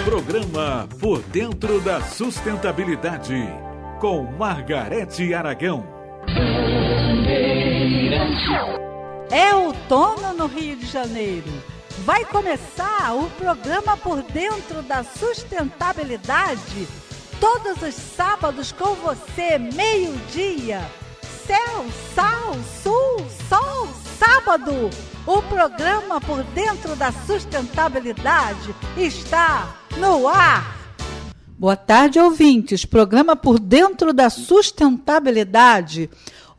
Programa Por Dentro da Sustentabilidade, com Margarete Aragão. É outono no Rio de Janeiro. Vai começar o programa Por Dentro da Sustentabilidade, todos os sábados com você, meio-dia. Céu, sal, sul, sol, sábado. O programa Por Dentro da Sustentabilidade está no ar. Boa tarde, ouvintes. Programa Por Dentro da Sustentabilidade.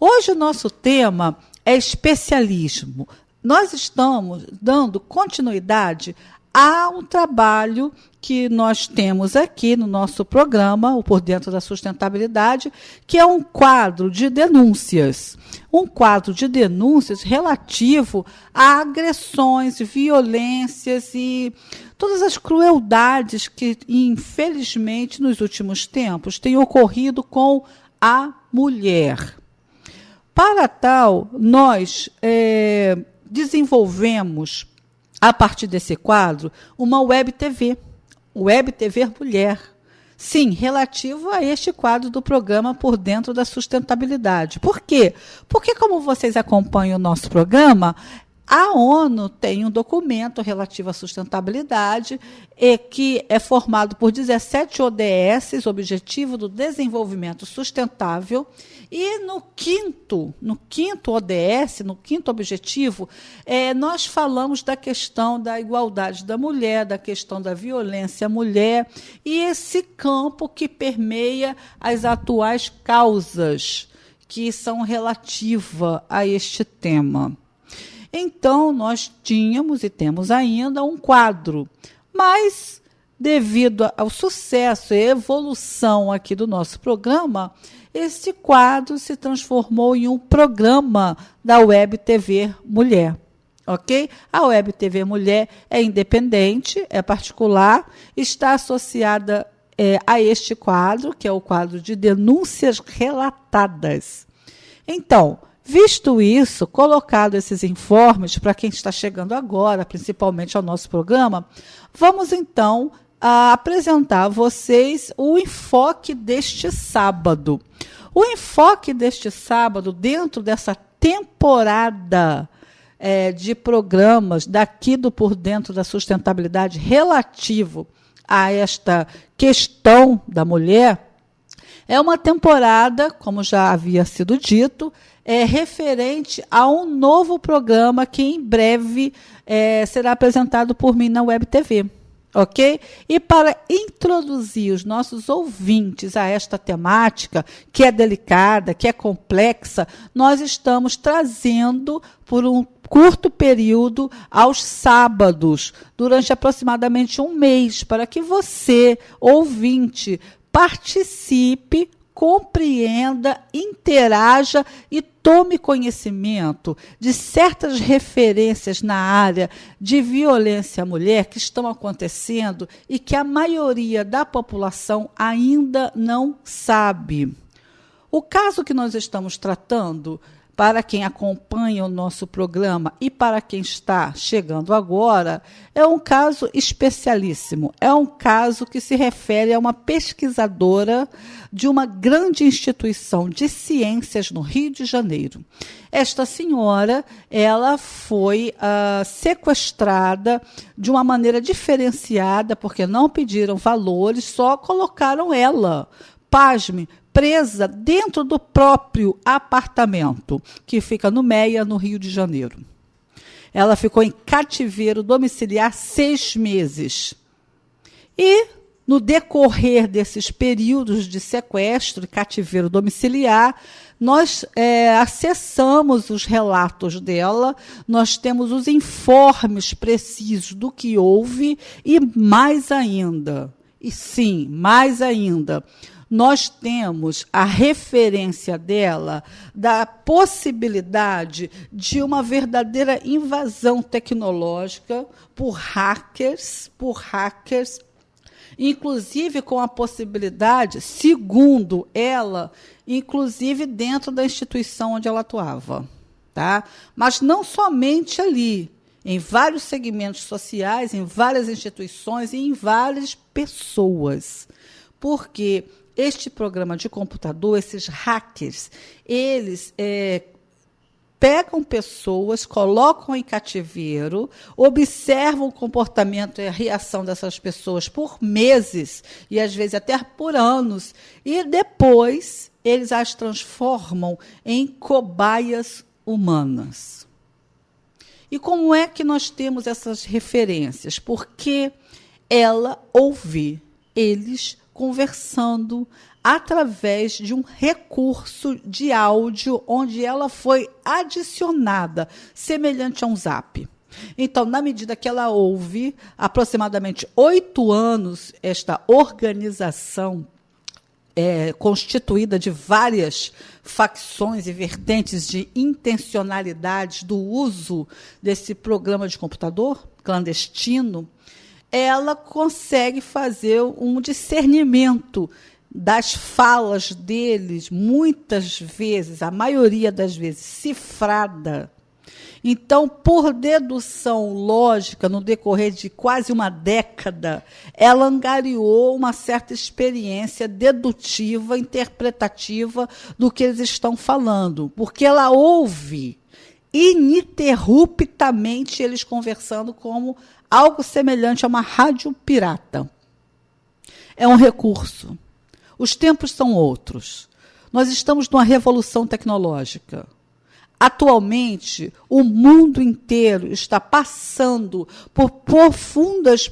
Hoje o nosso tema é especialismo. Nós estamos dando continuidade ao trabalho que nós temos aqui no nosso programa, o Por Dentro da Sustentabilidade, que é um quadro de denúncias. Um quadro de denúncias relativo a agressões, violências e todas as crueldades que, infelizmente, nos últimos tempos têm ocorrido com a mulher. Para tal, nós desenvolvemos, a partir desse quadro, uma web TV Mulher. Sim, relativo a este quadro do programa Por Dentro da Sustentabilidade. Por quê? Porque, como vocês acompanham o nosso programa, a ONU tem um documento relativo à sustentabilidade que é formado por 17 ODS, Objetivo do Desenvolvimento Sustentável, e no quinto ODS, no quinto objetivo, nós falamos da questão da igualdade da mulher, da questão da violência à mulher, e esse campo que permeia as atuais causas que são relativas a este tema. Então, nós tínhamos e temos ainda um quadro, mas, devido ao sucesso e evolução aqui do nosso programa, esse quadro se transformou em um programa da Web TV Mulher. Ok? A Web TV Mulher é independente, é particular, está associada a este quadro, que é o quadro de denúncias relatadas. Então, visto isso, colocado esses informes para quem está chegando agora, principalmente ao nosso programa, vamos então apresentar a vocês o enfoque deste sábado. O enfoque deste sábado, dentro dessa temporada de programas daqui do Por Dentro da Sustentabilidade relativo a esta questão da mulher, é uma temporada, como já havia sido dito, referente a um novo programa que em breve será apresentado por mim na Web TV. Ok? E para introduzir os nossos ouvintes a esta temática, que é delicada, que é complexa, nós estamos trazendo por um curto período, aos sábados, durante aproximadamente um mês, para que você, ouvinte, participe, compreenda, interaja e tome conhecimento de certas referências na área de violência à mulher que estão acontecendo e que a maioria da população ainda não sabe. O caso que nós estamos tratando, para quem acompanha o nosso programa e para quem está chegando agora, é um caso especialíssimo. É um caso que se refere a uma pesquisadora de uma grande instituição de ciências no Rio de Janeiro. Esta senhora, ela foi sequestrada de uma maneira diferenciada, porque não pediram valores, só colocaram ela, pasme, presa dentro do próprio apartamento, que fica no Meia, no Rio de Janeiro. Ela ficou em cativeiro domiciliar 6 meses. E, no decorrer desses períodos de sequestro e cativeiro domiciliar, nós acessamos os relatos dela, nós temos os informes precisos do que houve e mais ainda, nós temos a referência dela da possibilidade de uma verdadeira invasão tecnológica por hackers, inclusive com a possibilidade, segundo ela, inclusive dentro da instituição onde ela atuava, tá? Mas não somente ali. em vários segmentos sociais, em várias instituições e em várias pessoas. Porque este programa de computador, esses hackers, eles pegam pessoas, colocam em cativeiro, observam o comportamento e a reação dessas pessoas por meses, e às vezes até por anos, e depois eles as transformam em cobaias humanas. E como é que nós temos essas referências? Porque ela ouve eles conversando através de um recurso de áudio onde ela foi adicionada, semelhante a um zap. Então, na medida que ela ouve, aproximadamente 8 anos, esta organização constituída de várias facções e vertentes de intencionalidades do uso desse programa de computador clandestino, ela consegue fazer um discernimento das falas deles, muitas vezes, a maioria das vezes, cifrada. Então, por dedução lógica, no decorrer de quase uma década, ela angariou uma certa experiência dedutiva, interpretativa do que eles estão falando, porque ela ouve ininterruptamente eles conversando como algo semelhante a uma rádio pirata. É um recurso. Os tempos são outros. Nós estamos numa revolução tecnológica. Atualmente, o mundo inteiro está passando por profundas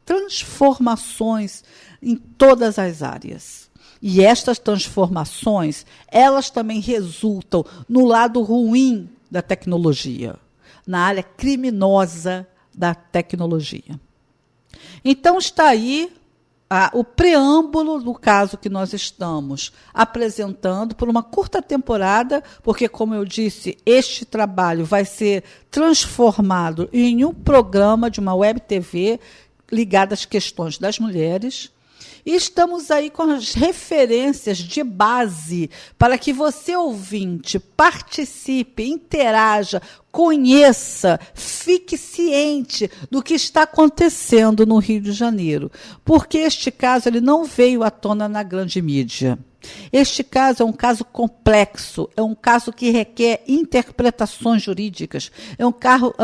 transformações em todas as áreas. E estas transformações, elas também resultam no lado ruim da tecnologia, na área criminosa da tecnologia. Então, está aí o preâmbulo do caso que nós estamos apresentando por uma curta temporada, porque, como eu disse, este trabalho vai ser transformado em um programa de uma web TV ligado às questões das mulheres. E estamos aí com as referências de base para que você, ouvinte, participe, interaja, conheça, fique ciente do que está acontecendo no Rio de Janeiro. Porque este caso ele não veio à tona na grande mídia. Este caso é um caso complexo, é um caso que requer interpretações jurídicas, é um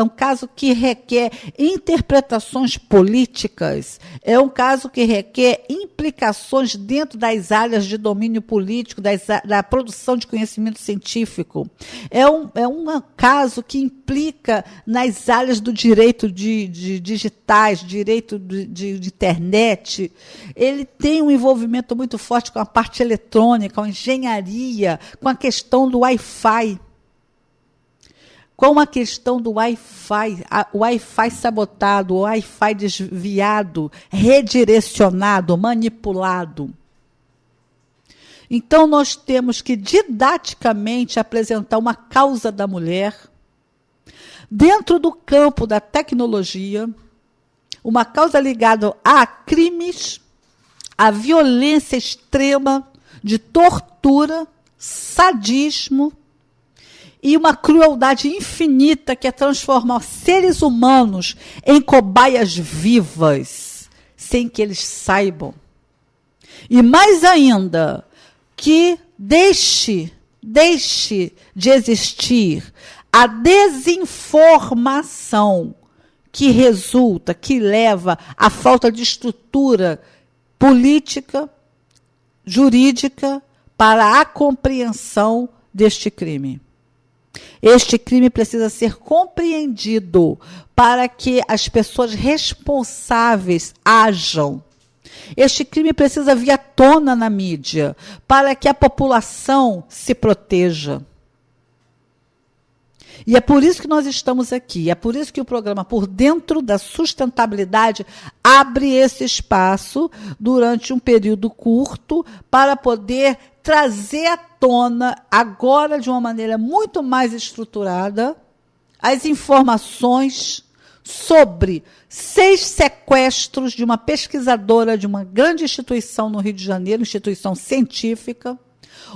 caso que requer interpretações políticas, é um caso que requer implicações dentro das áreas de domínio político, da produção de conhecimento científico. É um caso que implica nas áreas do direito de digitais, direito de internet. Ele tem um envolvimento muito forte com a parte eletrônica, com a engenharia, com a questão do Wi-Fi. Com a questão do Wi-Fi, o Wi-Fi sabotado, o Wi-Fi desviado, redirecionado, manipulado. Então, nós temos que didaticamente apresentar uma causa da mulher dentro do campo da tecnologia, uma causa ligada a crimes, a violência extrema, de tortura, sadismo e uma crueldade infinita que é transformar seres humanos em cobaias vivas, sem que eles saibam. E mais ainda, que deixe de existir a desinformação que resulta, que leva à falta de estrutura política, jurídica, para a compreensão deste crime. Este crime precisa ser compreendido para que as pessoas responsáveis hajam. Este crime precisa vir à tona na mídia para que a população se proteja. E é por isso que nós estamos aqui, é por isso que o programa Por Dentro da Sustentabilidade abre esse espaço durante um período curto para poder trazer à tona, agora de uma maneira muito mais estruturada, as informações sobre 6 sequestros de uma pesquisadora de uma grande instituição no Rio de Janeiro, instituição científica,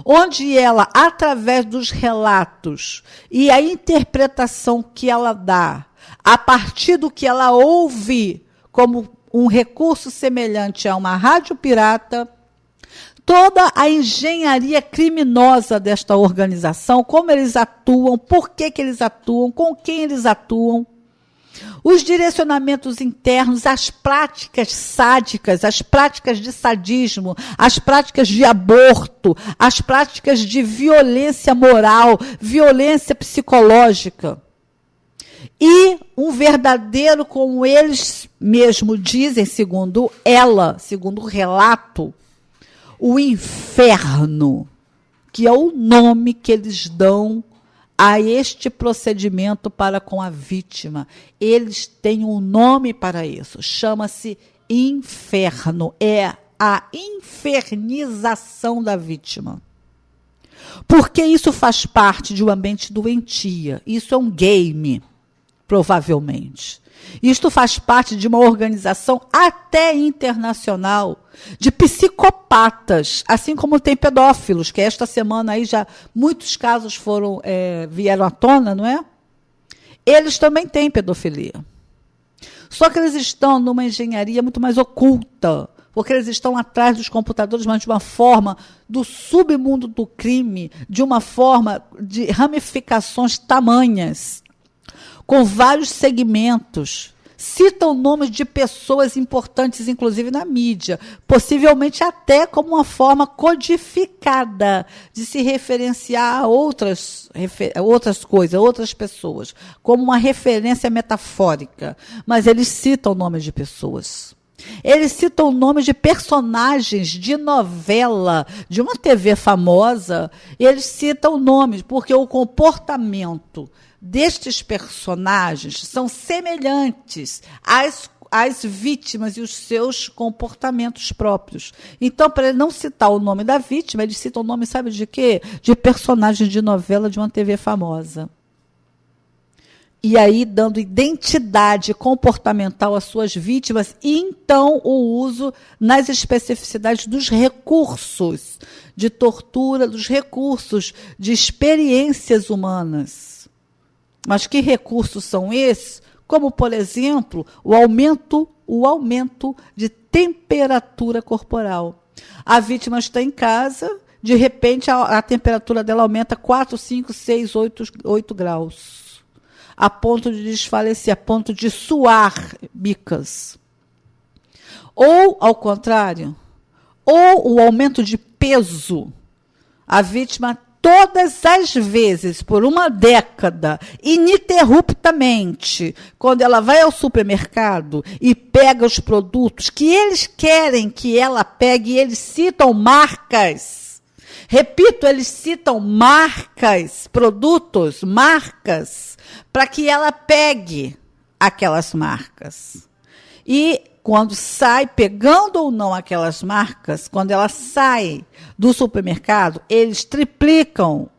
onde ela, através dos relatos e a interpretação que ela dá, a partir do que ela ouve como um recurso semelhante a uma rádio pirata, toda a engenharia criminosa desta organização, como eles atuam, por que eles atuam, com quem eles atuam, os direcionamentos internos, as práticas sádicas, as práticas de sadismo, as práticas de aborto, as práticas de violência moral, violência psicológica. E um verdadeiro, como eles mesmos dizem, segundo ela, segundo o relato, o inferno, que é o nome que eles dão a este procedimento para com a vítima. Eles têm um nome para isso, chama-se inferno, é a infernização da vítima. Porque isso faz parte de um ambiente doentia, isso é um game, provavelmente. Isto faz parte de uma organização até internacional de psicopatas, assim como tem pedófilos, que esta semana aí já muitos casos vieram à tona, não é? Eles também têm pedofilia. Só que eles estão numa engenharia muito mais oculta, porque eles estão atrás dos computadores, mas de uma forma do submundo do crime, de uma forma de ramificações tamanhas, com vários segmentos, citam nomes de pessoas importantes, inclusive na mídia, possivelmente até como uma forma codificada de se referenciar a outras coisas, outras pessoas, como uma referência metafórica. Mas eles citam nomes de pessoas. Eles citam nomes de personagens de novela, de uma TV famosa. Eles citam nomes, porque o comportamento destes personagens são semelhantes às vítimas e os seus comportamentos próprios. Então, para ele não citar o nome da vítima, ele cita o nome, sabe de quê? De personagem de novela de uma TV famosa. E aí, dando identidade comportamental às suas vítimas, e então o uso nas especificidades dos recursos de tortura, dos recursos de experiências humanas. Mas que recursos são esses? Como, por exemplo, o aumento de temperatura corporal. A vítima está em casa, de repente a temperatura dela aumenta 4, 5, 6, 8 graus. A ponto de desfalecer, a ponto de suar bicas. Ou, ao contrário, ou o aumento de peso. A vítima todas as vezes, por uma década, ininterruptamente, quando ela vai ao supermercado e pega os produtos que eles querem que ela pegue, e eles citam marcas. Repito, eles citam marcas, produtos, marcas, para que ela pegue aquelas marcas. E quando sai, pegando ou não aquelas marcas, quando ela sai do supermercado, eles triplicam,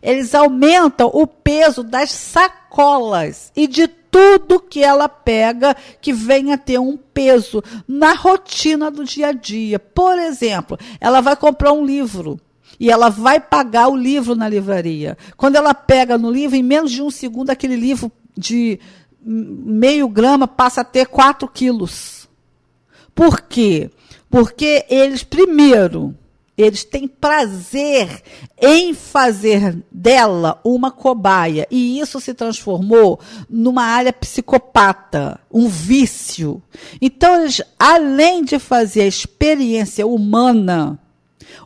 eles aumentam o peso das sacolas e de tudo que ela pega que venha a ter um peso na rotina do dia a dia. Por exemplo, ela vai comprar um livro e ela vai pagar o livro na livraria. Quando ela pega no livro, em menos de um segundo, aquele livro de meio grama passa a ter 4 quilos. Por quê? Porque eles, primeiro, eles têm prazer em fazer dela uma cobaia. E isso se transformou numa área psicopata, um vício. Então, eles, além de fazer a experiência humana,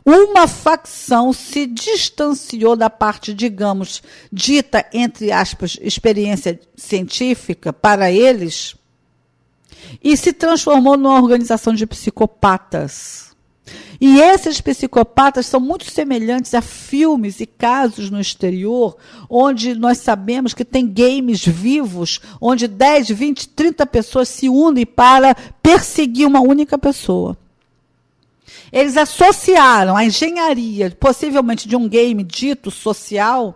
uma facção se distanciou da parte, digamos, dita, entre aspas, experiência científica para eles, e se transformou numa organização de psicopatas. E esses psicopatas são muito semelhantes a filmes e casos no exterior, onde nós sabemos que tem games vivos, onde 10, 20, 30 pessoas se unem para perseguir uma única pessoa. Eles associaram a engenharia, possivelmente de um game dito social,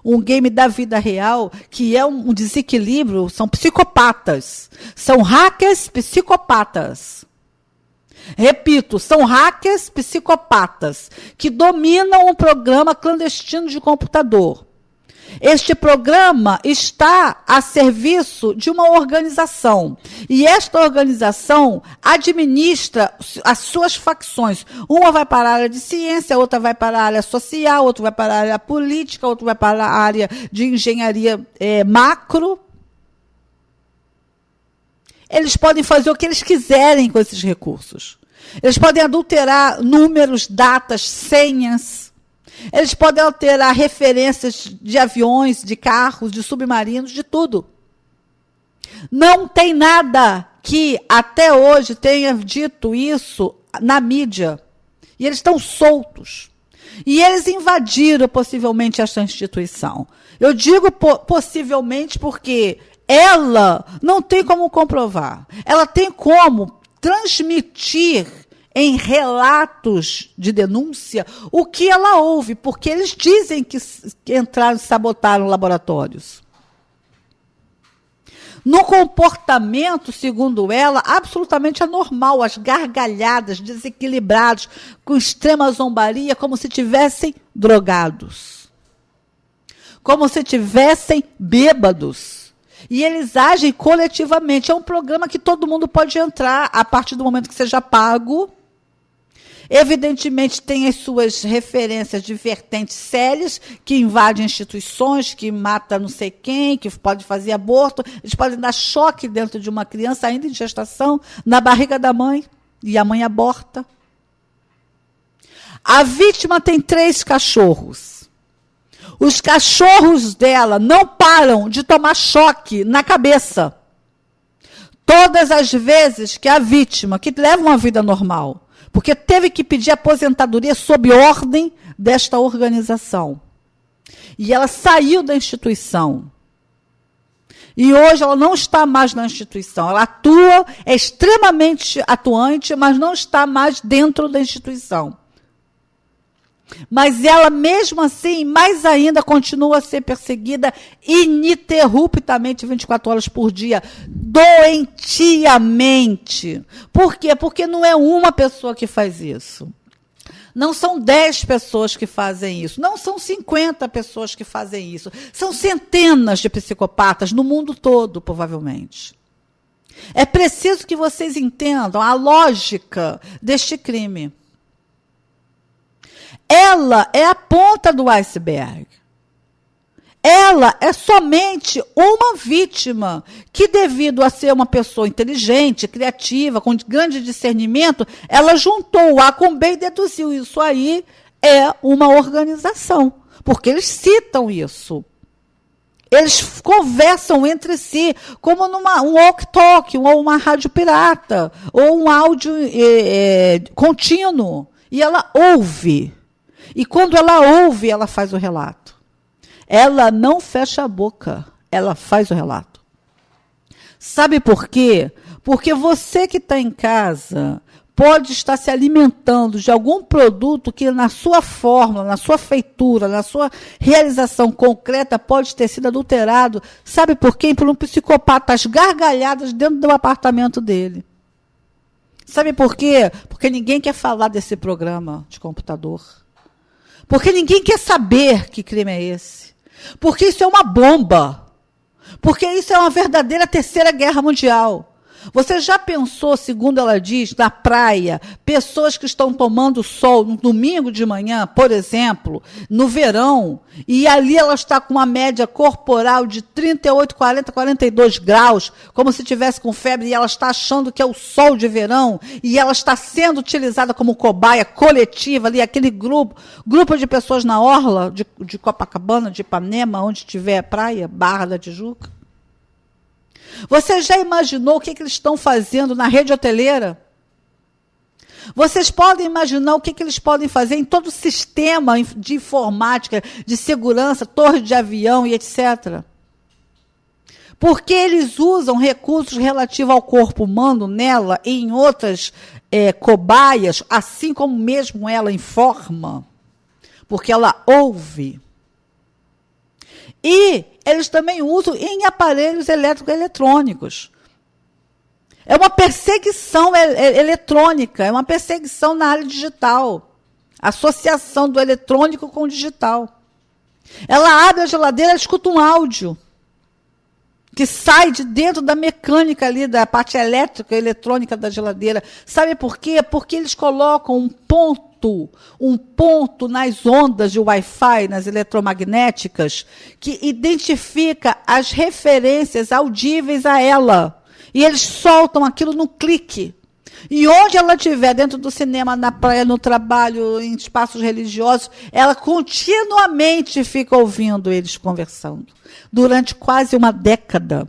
um game da vida real, que é um desequilíbrio, são psicopatas. São hackers psicopatas. Repito, são hackers psicopatas que dominam um programa clandestino de computador. Este programa está a serviço de uma organização. E esta organização administra as suas facções. Uma vai para a área de ciência, outra vai para a área social, outra vai para a área política, outra vai para a área de engenharia macro. Eles podem fazer o que eles quiserem com esses recursos. Eles podem adulterar números, datas, senhas. Eles podem alterar referências de aviões, de carros, de submarinos, de tudo. Não tem nada que até hoje tenha dito isso na mídia. E eles estão soltos. E eles invadiram possivelmente esta instituição. Eu digo possivelmente porque ela não tem como comprovar. Ela tem como transmitir em relatos de denúncia o que ela ouve, porque eles dizem que entraram e sabotaram laboratórios. No comportamento, segundo ela, absolutamente anormal, as gargalhadas, desequilibrados, com extrema zombaria, como se tivessem drogados. Como se tivessem bêbados. E eles agem coletivamente. É um programa que todo mundo pode entrar a partir do momento que seja pago. Evidentemente, tem as suas referências de vertentes sérias, que invadem instituições, que matam não sei quem, que pode fazer aborto. Eles podem dar choque dentro de uma criança ainda em gestação, na barriga da mãe, e a mãe aborta. A vítima tem 3 cachorros. Os cachorros dela não param de tomar choque na cabeça. Todas as vezes que a vítima, que leva uma vida normal, porque teve que pedir aposentadoria sob ordem desta organização. E ela saiu da instituição. E hoje ela não está mais na instituição. Ela atua, é extremamente atuante, mas não está mais dentro da instituição. Mas ela, mesmo assim, mais ainda, continua a ser perseguida ininterruptamente, 24 horas por dia, doentiamente. Por quê? Porque não é uma pessoa que faz isso. Não são 10 pessoas que fazem isso. Não são 50 pessoas que fazem isso. São centenas de psicopatas no mundo todo, provavelmente. É preciso que vocês entendam a lógica deste crime. Ela é a ponta do iceberg. Ela é somente uma vítima que, devido a ser uma pessoa inteligente, criativa, com grande discernimento, ela juntou o A com B e deduziu. Isso aí é uma organização, porque eles citam isso. Eles conversam entre si, como um walk-talk, ou uma rádio pirata, ou um áudio contínuo. E ela ouve. E quando ela ouve, ela faz o relato. Ela não fecha a boca, ela faz o relato. Sabe por quê? Porque você que está em casa pode estar se alimentando de algum produto que na sua forma, na sua feitura, na sua realização concreta pode ter sido adulterado. Sabe por quê? Por um psicopata, às gargalhadas dentro do apartamento dele. Sabe por quê? Porque ninguém quer falar desse programa de computador. Porque ninguém quer saber que crime é esse. Porque isso é uma bomba. Porque isso é uma verdadeira terceira guerra mundial. Você já pensou, segundo ela diz, na praia, pessoas que estão tomando sol no domingo de manhã, por exemplo, no verão, e ali ela está com uma média corporal de 38, 40, 42 graus, como se estivesse com febre, e ela está achando que é o sol de verão, e ela está sendo utilizada como cobaia coletiva ali, aquele grupo de pessoas na orla de Copacabana, de Ipanema, onde tiver praia, Barra da Tijuca. Você já imaginou o que eles estão fazendo na rede hoteleira? Vocês podem imaginar o que eles podem fazer em todo o sistema de informática, de segurança, torre de avião e etc. Porque eles usam recursos relativos ao corpo humano nela e em outras cobaias, assim como mesmo ela informa, porque ela ouve. E eles também usam em aparelhos eletroeletrônicos. É uma perseguição eletrônica, é uma perseguição na área digital. Associação do eletrônico com o digital. Ela abre a geladeira, ela escuta um áudio que sai de dentro da mecânica ali, da parte elétrica, eletrônica da geladeira. Sabe por quê? Porque eles colocam um ponto nas ondas de Wi-Fi, nas eletromagnéticas, que identifica as referências audíveis a ela. E eles soltam aquilo no clique. E onde ela estiver, dentro do cinema, na praia, no trabalho, em espaços religiosos, ela continuamente fica ouvindo eles conversando. Durante quase uma década.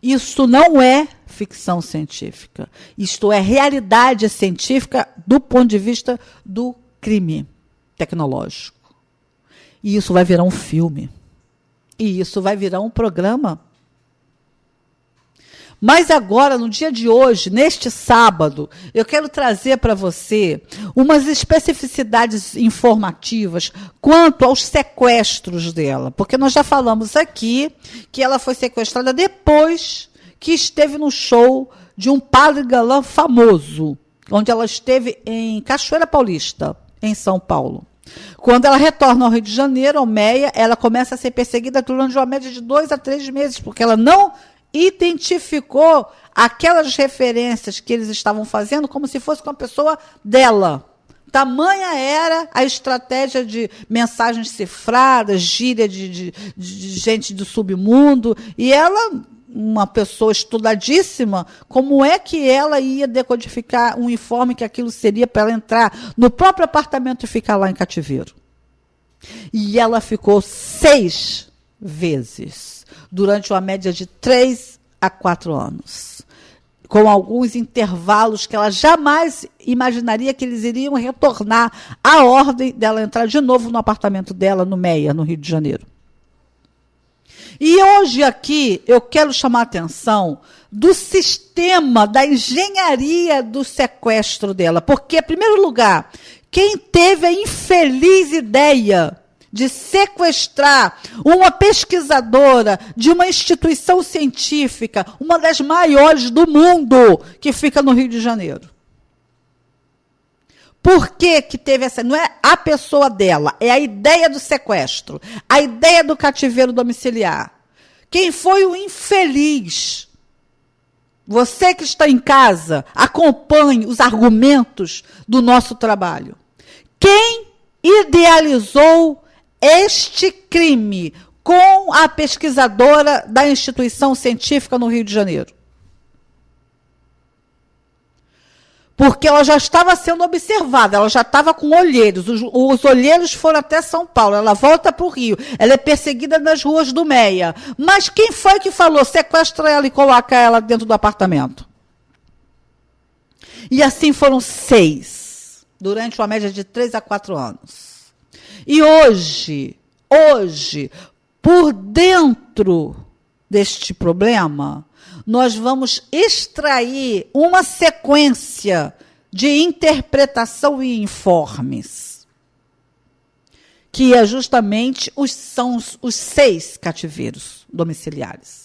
Isso não é ficção científica. Isto é realidade científica do ponto de vista do crime tecnológico. E isso vai virar um filme. E isso vai virar um programa. Mas agora, no dia de hoje, neste sábado, eu quero trazer para você umas especificidades informativas quanto aos sequestros dela. Porque nós já falamos aqui que ela foi sequestrada depois que esteve no show de um padre galã famoso, onde ela esteve em Cachoeira Paulista, em São Paulo. Quando ela retorna ao Rio de Janeiro, ao Meia, ela começa a ser perseguida durante uma média de 2 a 3 meses, porque ela não identificou aquelas referências que eles estavam fazendo como se fosse com a pessoa dela. Tamanha era a estratégia de mensagens cifradas, gíria de gente do submundo, e ela, uma pessoa estudadíssima, como é que ela ia decodificar um informe que aquilo seria para ela entrar no próprio apartamento e ficar lá em cativeiro? E ela ficou 6 vezes. Durante uma média de 3 a 4 anos. Com alguns intervalos que ela jamais imaginaria que eles iriam retornar à ordem dela entrar de novo no apartamento dela, no Meia, no Rio de Janeiro. E hoje aqui eu quero chamar a atenção do sistema, da engenharia do sequestro dela. Porque, em primeiro lugar, quem teve a infeliz ideia de sequestrar uma pesquisadora de uma instituição científica, uma das maiores do mundo, que fica no Rio de Janeiro. Por que teve essa? Não é a pessoa dela, é a ideia do sequestro, a ideia do cativeiro domiciliar. Quem foi o infeliz? Você que está em casa, acompanhe os argumentos do nosso trabalho. Quem idealizou este crime com a pesquisadora da instituição científica no Rio de Janeiro? Porque ela já estava sendo observada, ela já estava com olheiros, os olheiros foram até São Paulo, ela volta para o Rio, ela é perseguida nas ruas do Meia. Mas quem foi que falou, sequestra ela e coloca ela dentro do apartamento? E assim foram 6, durante uma média de 3 a 4 anos. E hoje, por dentro deste problema, nós vamos extrair uma sequência de interpretação e informes, que é justamente são os 6 cativeiros domiciliares.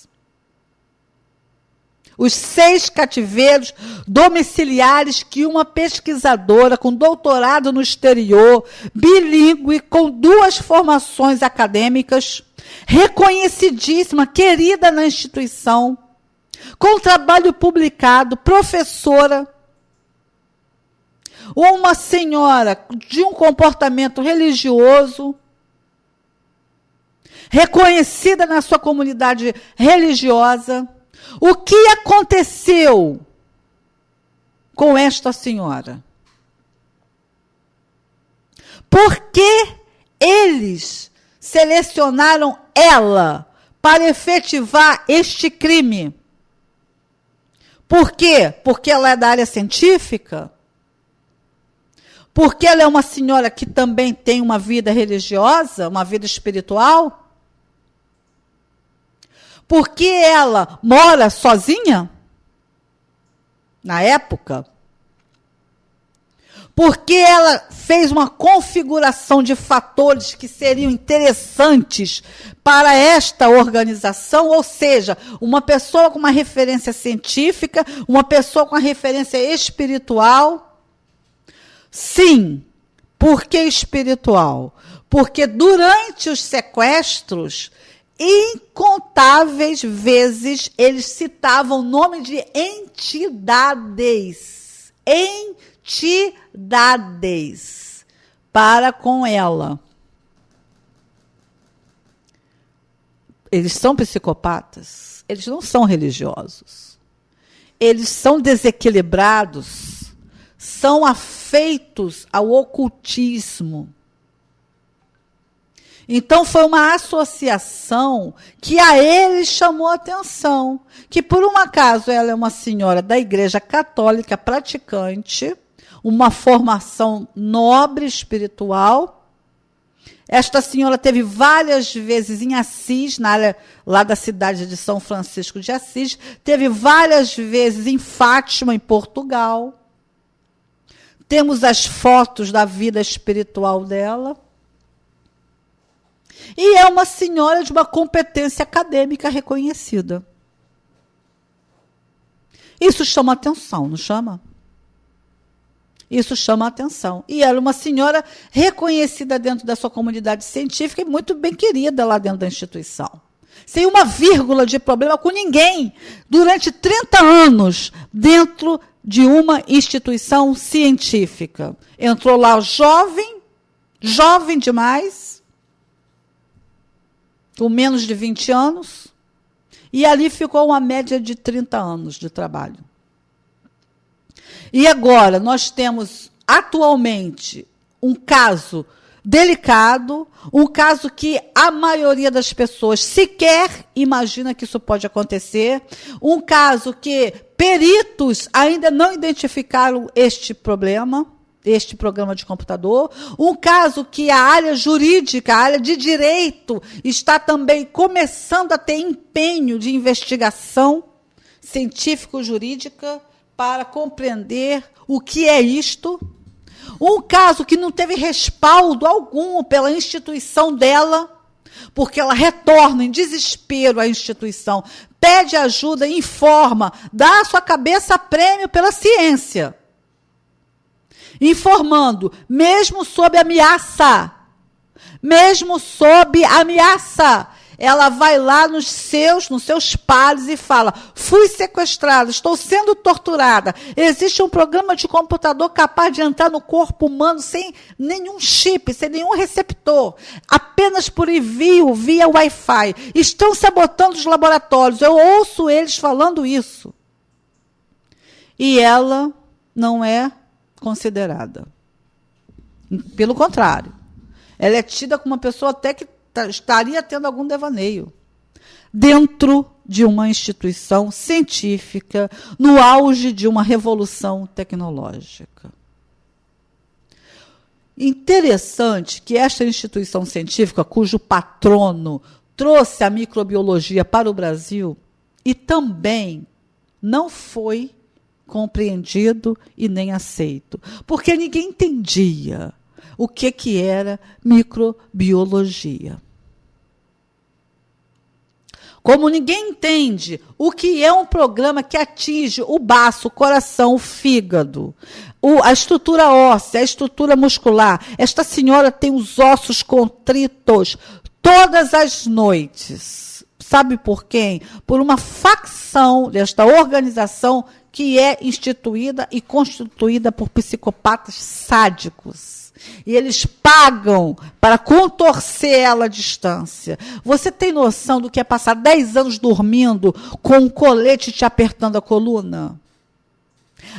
Os 6 cativeiros domiciliares que uma pesquisadora com doutorado no exterior, bilíngue, com 2 formações acadêmicas, reconhecidíssima, querida na instituição, com trabalho publicado, professora, uma senhora de um comportamento religioso, reconhecida na sua comunidade religiosa. O que aconteceu com esta senhora? Por que eles selecionaram ela para efetivar este crime? Por quê? Porque ela é da área científica? Porque ela é uma senhora que também tem uma vida religiosa, uma vida espiritual? Porque ela mora sozinha? Na época? porque ela fez uma configuração de fatores que seriam interessantes para esta organização, ou seja, uma pessoa com uma referência científica, uma pessoa com uma referência espiritual. Sim, por que espiritual? Porque durante os sequestros, incontáveis vezes, eles citavam o nome de entidades. Entidades para com ela. Eles são psicopatas, eles não são religiosos. Eles são desequilibrados, são afeitos ao ocultismo. Então, foi uma associação que a ele chamou a atenção, que por um acaso ela é uma senhora da Igreja Católica praticante, uma formação nobre espiritual. Esta senhora teve várias vezes em Assis, na área lá da cidade de São Francisco de Assis, teve várias vezes em Fátima, em Portugal. Temos as fotos da vida espiritual dela. E é uma senhora de uma competência acadêmica reconhecida. Isso chama atenção, não chama? Isso chama atenção. E era uma senhora reconhecida dentro da sua comunidade científica e muito bem querida lá dentro da instituição. Sem uma vírgula de problema com ninguém, durante 30 anos, dentro de uma instituição científica. Entrou lá jovem demais, com menos de 20 anos, e ali ficou uma média de 30 anos de trabalho. E agora nós temos, atualmente, um caso delicado, um caso que a maioria das pessoas sequer imagina que isso pode acontecer, um caso que peritos ainda não identificaram este problema, este programa de computador, um caso que a área jurídica, a área de direito, está também começando a ter empenho de investigação científico-jurídica para compreender o que é isto, um caso que não teve respaldo algum pela instituição dela, porque ela retorna em desespero à instituição, pede ajuda, informa, dá a sua cabeça a prêmio pela ciência, informando, mesmo sob ameaça, ela vai lá nos seus pares e fala, fui sequestrada, estou sendo torturada, existe um programa de computador capaz de entrar no corpo humano sem nenhum chip, sem nenhum receptor, apenas por envio via Wi-Fi, estão sabotando os laboratórios, eu ouço eles falando isso. E ela não é considerada. Pelo contrário, ela é tida como uma pessoa até que estaria tendo algum devaneio dentro de uma instituição científica, no auge de uma revolução tecnológica. Interessante que esta instituição científica, cujo patrono trouxe a microbiologia para o Brasil, e também não foi compreendido e nem aceito, porque ninguém entendia o que era microbiologia. Como ninguém entende o que é um programa que atinge o baço, o coração, o fígado, a estrutura óssea, a estrutura muscular. Esta senhora tem os ossos contritos todas as noites. Sabe por quem? Por uma facção desta organização que é instituída e constituída por psicopatas sádicos. E eles pagam para contorcer ela à distância. Você tem noção do que é passar 10 anos dormindo com um colete te apertando a coluna?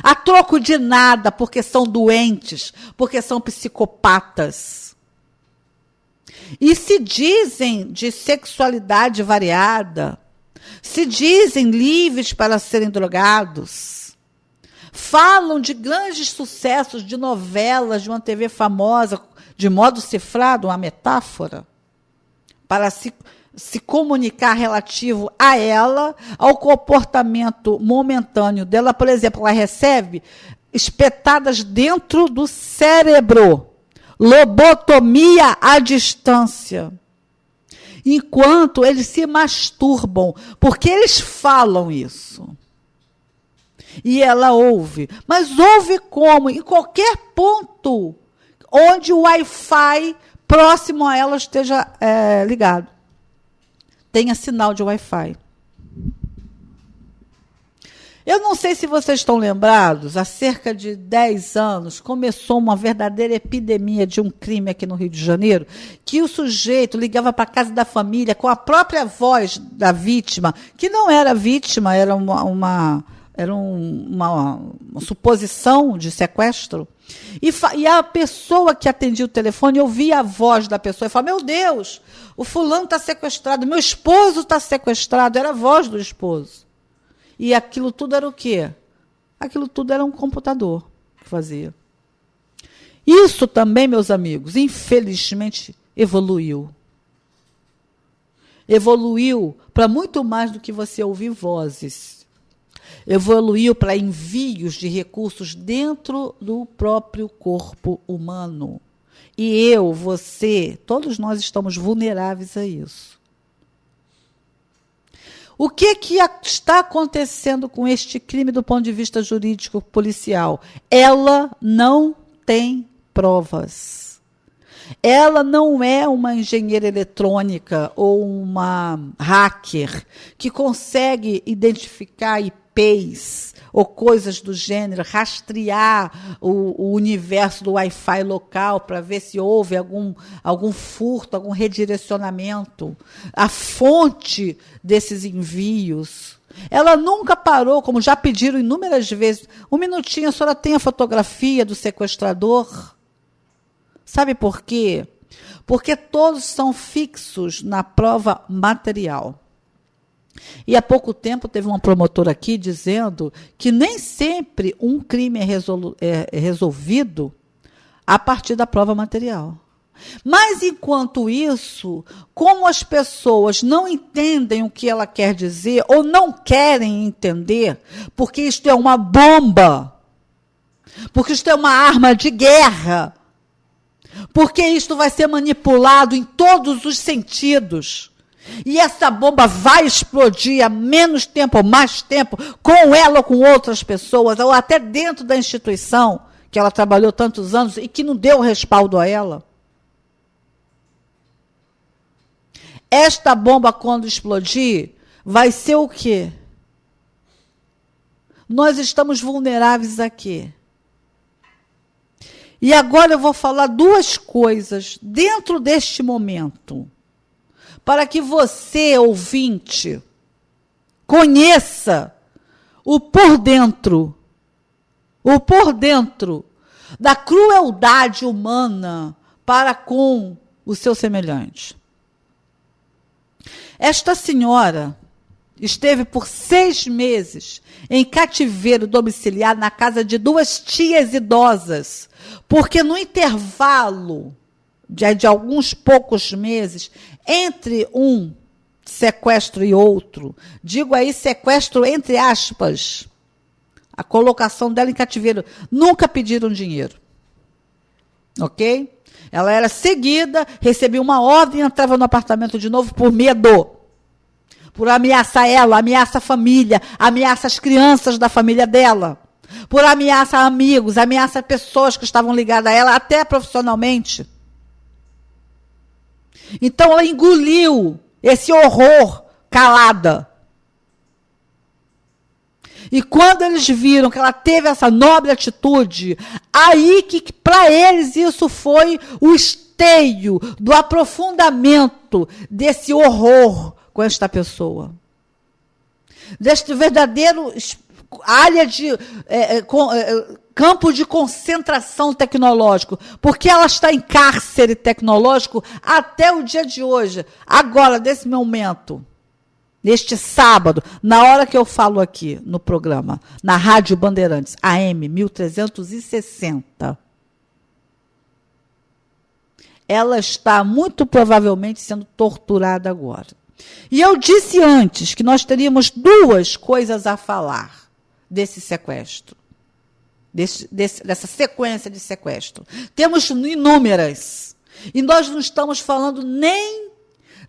A troco de nada, porque são doentes, porque são psicopatas. E se dizem de sexualidade variada, se dizem livres para serem drogados, falam de grandes sucessos de novelas de uma TV famosa, de modo cifrado, uma metáfora, para se se comunicar relativo a ela, ao comportamento momentâneo dela. Por exemplo, ela recebe espetadas dentro do cérebro, lobotomia à distância, enquanto eles se masturbam, porque eles falam isso. E ela ouve. Mas ouve como? Em qualquer ponto onde o Wi-Fi próximo a ela esteja ligado. Tenha sinal de Wi-Fi. Eu não sei se vocês estão lembrados, há cerca de 10 anos, começou uma verdadeira epidemia de um crime aqui no Rio de Janeiro, que o sujeito ligava para a casa da família com a própria voz da vítima, que não era vítima, era uma suposição de sequestro. E a pessoa que atendia o telefone ouvia a voz da pessoa e falava: meu Deus, o fulano está sequestrado, meu esposo está sequestrado. Era a voz do esposo. E aquilo tudo era o quê? Aquilo tudo era um computador que fazia. Isso também, meus amigos, infelizmente, evoluiu. Evoluiu para muito mais do que você ouvir vozes. Evoluiu para envios de recursos dentro do próprio corpo humano. E eu, você, todos nós estamos vulneráveis a isso. O que está acontecendo com este crime do ponto de vista jurídico policial? Ela não tem provas. Ela não é uma engenheira eletrônica ou uma hacker que consegue identificar IPs ou coisas do gênero, rastrear o universo do Wi-Fi local para ver se houve algum furto, algum redirecionamento, a fonte desses envios. Ela nunca parou, como já pediram inúmeras vezes. Um minutinho, a senhora tem a fotografia do sequestrador? Sabe por quê? Porque todos são fixos na prova material. E há pouco tempo teve uma promotora aqui dizendo que nem sempre um crime é resolvido a partir da prova material. Mas, enquanto isso, como as pessoas não entendem o que ela quer dizer ou não querem entender, porque isto é uma bomba, porque isto é uma arma de guerra, porque isto vai ser manipulado em todos os sentidos, e essa bomba vai explodir há menos tempo ou mais tempo, com ela ou com outras pessoas, ou até dentro da instituição que ela trabalhou tantos anos e que não deu respaldo a ela. Esta bomba, quando explodir, vai ser o quê? Nós estamos vulneráveis a quê? E agora eu vou falar duas coisas dentro deste momento, para que você, ouvinte, conheça o por dentro da crueldade humana para com o seu semelhante. Esta senhora esteve por 6 meses em cativeiro domiciliar na casa de 2 tias idosas, porque no intervalo de alguns poucos meses, entre um sequestro e outro, digo aí sequestro entre aspas, a colocação dela em cativeiro, nunca pediram dinheiro. Ok? Ela era seguida, recebia uma ordem e entrava no apartamento de novo por medo. Por ameaçar ela, ameaça a família, ameaça as crianças da família dela. Por ameaça a amigos, ameaça pessoas que estavam ligadas a ela, até profissionalmente. Então ela engoliu esse horror calada. E quando eles viram que ela teve essa nobre atitude, aí que para eles isso foi o esteio do aprofundamento desse horror com esta pessoa. Deste verdadeiro área de campo de concentração tecnológico, porque ela está em cárcere tecnológico até o dia de hoje. Agora, nesse momento, neste sábado, na hora que eu falo aqui no programa, na Rádio Bandeirantes, AM 1360, ela está muito provavelmente sendo torturada agora. E eu disse antes que nós teríamos duas coisas a falar desse sequestro, dessa sequência de sequestro. Temos inúmeras. E nós não estamos falando nem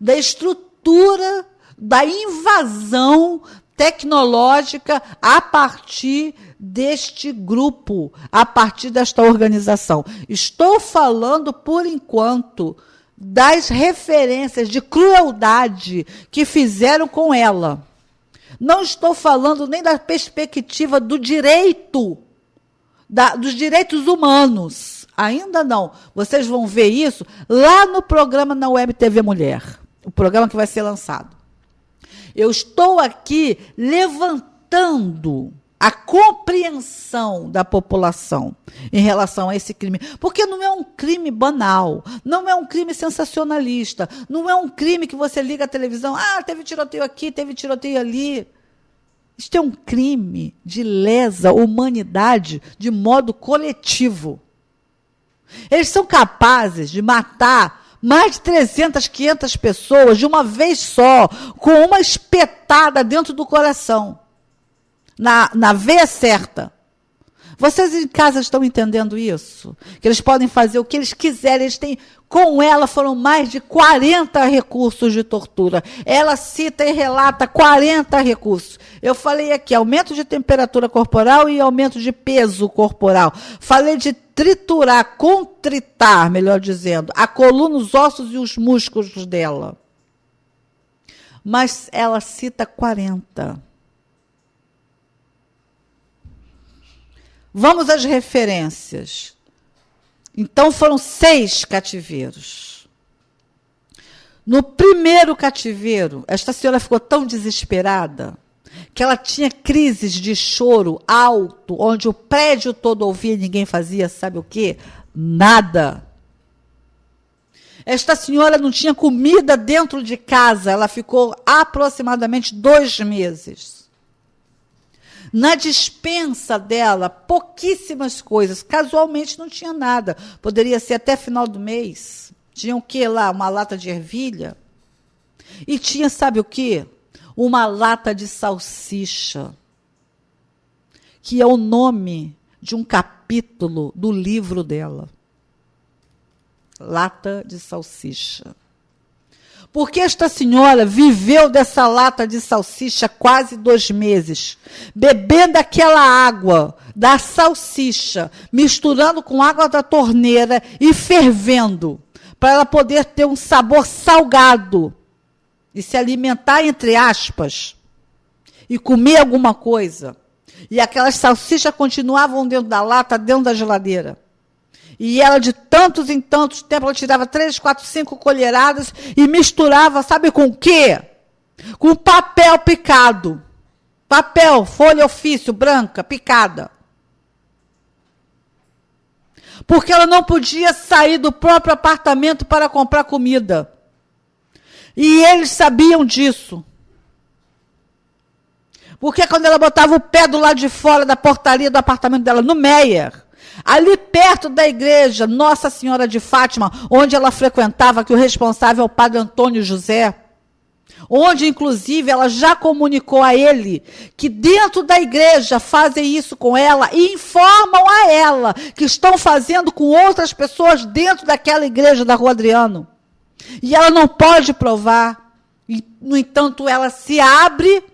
da estrutura da invasão tecnológica a partir deste grupo, a partir desta organização. Estou falando, por enquanto, das referências de crueldade que fizeram com ela. Não estou falando nem da perspectiva do direito, dos direitos humanos. Ainda não. Vocês vão ver isso lá no programa na Web TV Mulher, o programa que vai ser lançado. Eu estou aqui levantando a compreensão da população em relação a esse crime. Porque não é um crime banal, não é um crime sensacionalista, não é um crime que você liga a televisão, teve tiroteio aqui, teve tiroteio ali. Isto é um crime de lesa humanidade de modo coletivo. Eles são capazes de matar mais de 300, 500 pessoas de uma vez só, com uma espetada dentro do coração, na veia certa. Vocês em casa estão entendendo isso? Que eles podem fazer o que eles quiserem. Eles têm, com ela, foram mais de 40 recursos de tortura. Ela cita e relata 40 recursos. Eu falei aqui, aumento de temperatura corporal e aumento de peso corporal. Falei de triturar, contritar, melhor dizendo, a coluna, os ossos e os músculos dela. Mas ela cita 40. Vamos às referências. Então, foram 6 cativeiros. No primeiro cativeiro, esta senhora ficou tão desesperada que ela tinha crises de choro alto, onde o prédio todo ouvia e ninguém fazia, sabe o quê? Nada. Esta senhora não tinha comida dentro de casa, ela ficou aproximadamente 2 meses. Na despensa dela, pouquíssimas coisas. Casualmente não tinha nada. Poderia ser até final do mês. Tinha o quê lá? Uma lata de ervilha. E tinha, sabe o quê? Uma lata de salsicha. Que é o nome de um capítulo do livro dela. Lata de salsicha. Porque esta senhora viveu dessa lata de salsicha quase 2 meses, bebendo aquela água da salsicha, misturando com água da torneira e fervendo, para ela poder ter um sabor salgado e se alimentar, entre aspas, e comer alguma coisa. E aquelas salsichas continuavam dentro da lata, dentro da geladeira. E ela, de tantos em tantos tempos, ela tirava 3, 4, 5 colheradas e misturava, sabe com o quê? Com papel picado. Papel, folha ofício, branca, picada. Porque ela não podia sair do próprio apartamento para comprar comida. E eles sabiam disso. Porque quando ela botava o pé do lado de fora da portaria do apartamento dela, no Meier, ali perto da igreja Nossa Senhora de Fátima, onde ela frequentava, que o responsável é o padre Antônio José, onde, inclusive, ela já comunicou a ele que dentro da igreja fazem isso com ela e informam a ela que estão fazendo com outras pessoas dentro daquela igreja da Rua Adriano. E ela não pode provar. E, no entanto, ela se abre,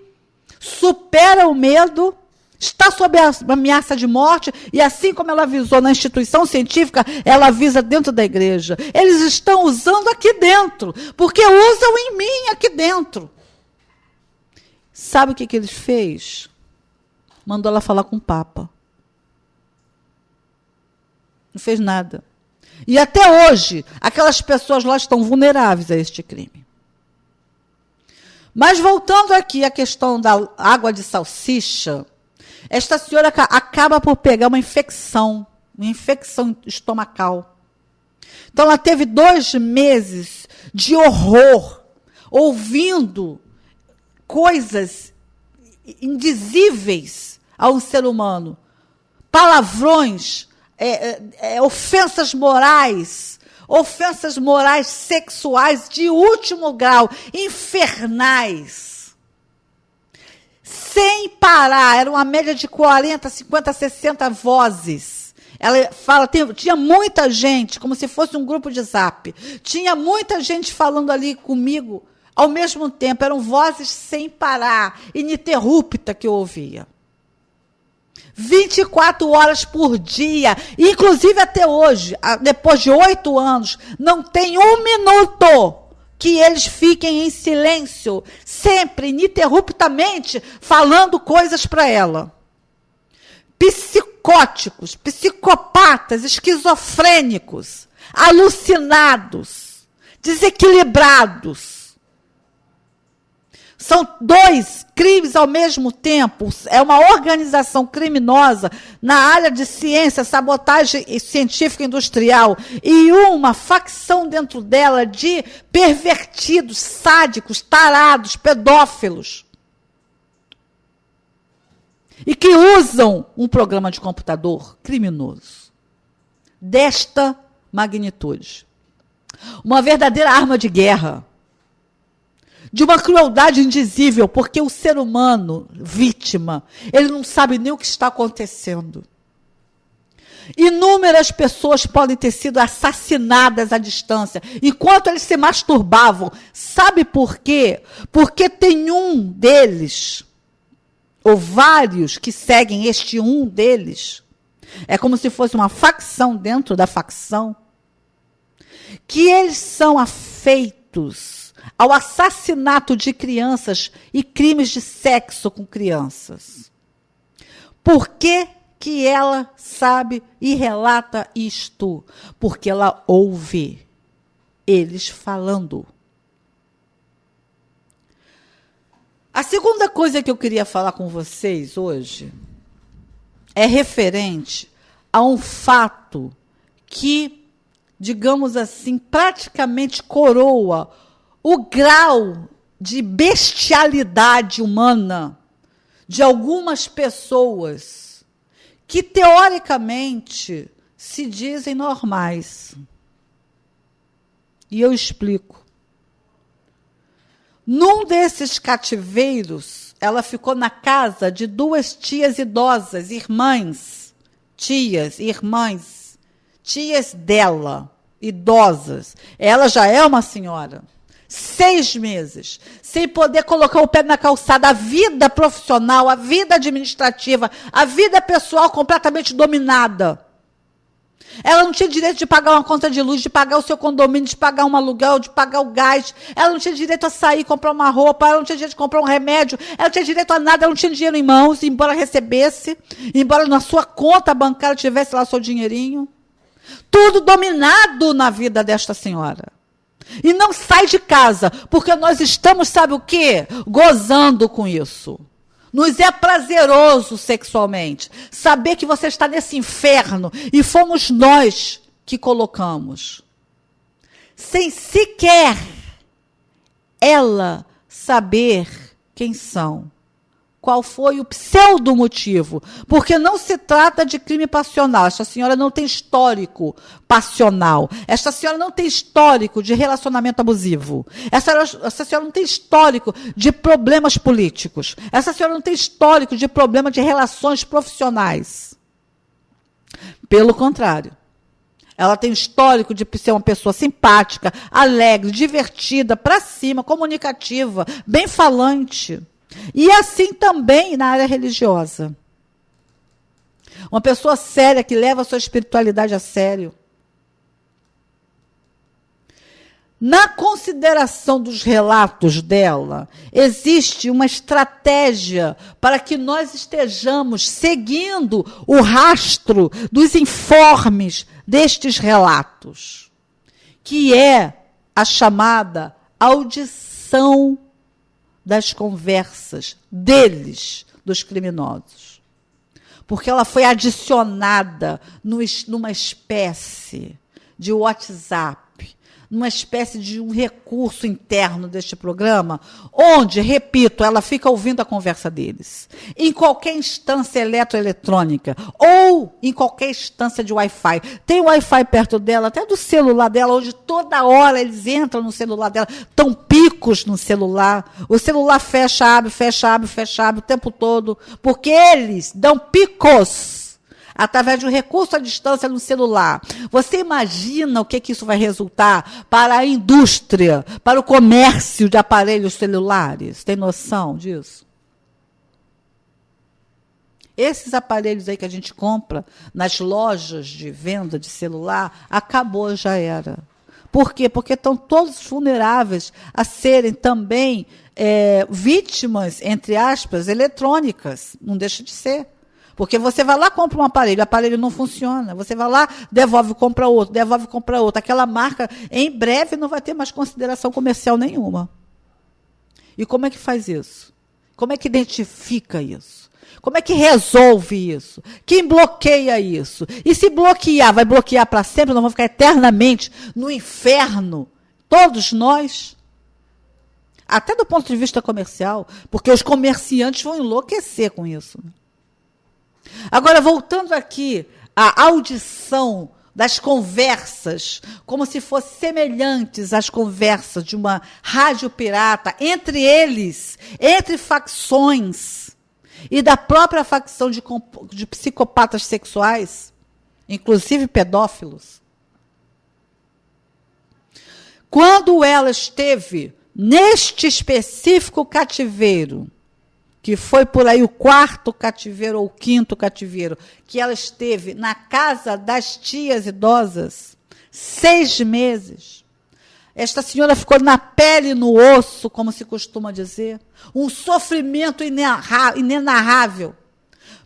supera o medo, está sob a ameaça de morte, e assim como ela avisou na instituição científica, ela avisa dentro da igreja. Eles estão usando aqui dentro, porque usam em mim aqui dentro. Sabe o que ele fez? Mandou ela falar com o Papa. Não fez nada. E até hoje, aquelas pessoas lá estão vulneráveis a este crime. Mas voltando aqui à questão da água de salsicha, esta senhora acaba por pegar uma infecção estomacal. Então, ela teve 2 meses de horror, ouvindo coisas indizíveis a um ser humano, palavrões, ofensas morais, ofensas morais sexuais de último grau, infernais. Sem parar, era uma média de 40, 50, 60 vozes. Ela fala, tinha muita gente, como se fosse um grupo de zap. Tinha muita gente falando ali comigo ao mesmo tempo. Eram vozes sem parar, ininterrupta que eu ouvia. 24 horas por dia, inclusive até hoje, depois de 8 anos, não tem um minuto que eles fiquem em silêncio, sempre, ininterruptamente, falando coisas para ela. Psicóticos, psicopatas, esquizofrênicos, alucinados, desequilibrados. São 2 crimes ao mesmo tempo. É uma organização criminosa na área de ciência, sabotagem científica e industrial. E uma facção dentro dela de pervertidos, sádicos, tarados, pedófilos. E que usam um programa de computador criminoso. Desta magnitude. Uma verdadeira arma de guerra. De uma crueldade indizível, porque o ser humano, vítima, ele não sabe nem o que está acontecendo. Inúmeras pessoas podem ter sido assassinadas à distância, enquanto eles se masturbavam. Sabe por quê? Porque tem um deles, ou vários que seguem este um deles, é como se fosse uma facção dentro da facção, que eles são afeitos ao assassinato de crianças e crimes de sexo com crianças. Por que que ela sabe e relata isto? Porque ela ouve eles falando. A segunda coisa que eu queria falar com vocês hoje é referente a um fato que, digamos assim, praticamente coroa o grau de bestialidade humana de algumas pessoas que, teoricamente, se dizem normais. E eu explico. Num desses cativeiros, ela ficou na casa de 2 tias idosas, irmãs, tias dela, idosas. Ela já é uma senhora. 6 meses, sem poder colocar o pé na calçada, a vida profissional, a vida administrativa, a vida pessoal completamente dominada. Ela não tinha direito de pagar uma conta de luz, de pagar o seu condomínio, de pagar um aluguel, de pagar o gás. Ela não tinha direito a sair, comprar uma roupa, ela não tinha direito de comprar um remédio, ela não tinha direito a nada, ela não tinha dinheiro em mãos, embora recebesse, embora na sua conta bancária tivesse lá seu dinheirinho. Tudo dominado na vida desta senhora. E não sai de casa, porque nós estamos, sabe o quê? Gozando com isso. Nos é prazeroso sexualmente saber que você está nesse inferno e fomos nós que colocamos. Sem sequer ela saber quem são. Qual foi o pseudo-motivo? Porque não se trata de crime passional. Esta senhora não tem histórico passional. Esta senhora não tem histórico de relacionamento abusivo. Essa senhora não tem histórico de problemas políticos. Essa senhora não tem histórico de problema de relações profissionais. Pelo contrário. Ela tem histórico de ser uma pessoa simpática, alegre, divertida, para cima, comunicativa, bem falante. E assim também na área religiosa. Uma pessoa séria que leva a sua espiritualidade a sério. Na consideração dos relatos dela, existe uma estratégia para que nós estejamos seguindo o rastro dos informes destes relatos, que é a chamada audição das conversas deles, dos criminosos. Porque ela foi adicionada numa espécie de WhatsApp, numa espécie de um recurso interno deste programa, onde, repito, ela fica ouvindo a conversa deles, em qualquer instância eletroeletrônica, ou em qualquer instância de Wi-Fi. Tem Wi-Fi perto dela, até do celular dela, onde toda hora eles entram no celular dela, estão picos no celular, o celular fecha, abre, fecha, abre, fecha, abre o tempo todo, porque eles dão picos através de um recurso à distância no celular. Você imagina o que isso vai resultar para a indústria, para o comércio de aparelhos celulares? Tem noção disso? Esses aparelhos aí que a gente compra nas lojas de venda de celular, acabou, já era. Por quê? Porque estão todos vulneráveis a serem também vítimas, entre aspas, eletrônicas. Não deixa de ser. Porque você vai lá, compra um aparelho, o aparelho não funciona. Você vai lá, devolve, compra outro, devolve, compra outro. Aquela marca, em breve, não vai ter mais consideração comercial nenhuma. E como é que faz isso? Como é que identifica isso? Como é que resolve isso? Quem bloqueia isso? E se bloquear, vai bloquear para sempre? Nós vamos ficar eternamente no inferno? Todos nós? Até do ponto de vista comercial, porque os comerciantes vão enlouquecer com isso. Agora, voltando aqui à audição das conversas, como se fossem semelhantes às conversas de uma rádio pirata, entre eles, entre facções, e da própria facção de psicopatas sexuais, inclusive pedófilos. Quando ela esteve neste específico cativeiro, que foi por aí o 4º cativeiro ou o 5º cativeiro, que ela esteve na casa das tias idosas, 6 meses. Esta senhora ficou na pele e no osso, como se costuma dizer. Um sofrimento inenarrável.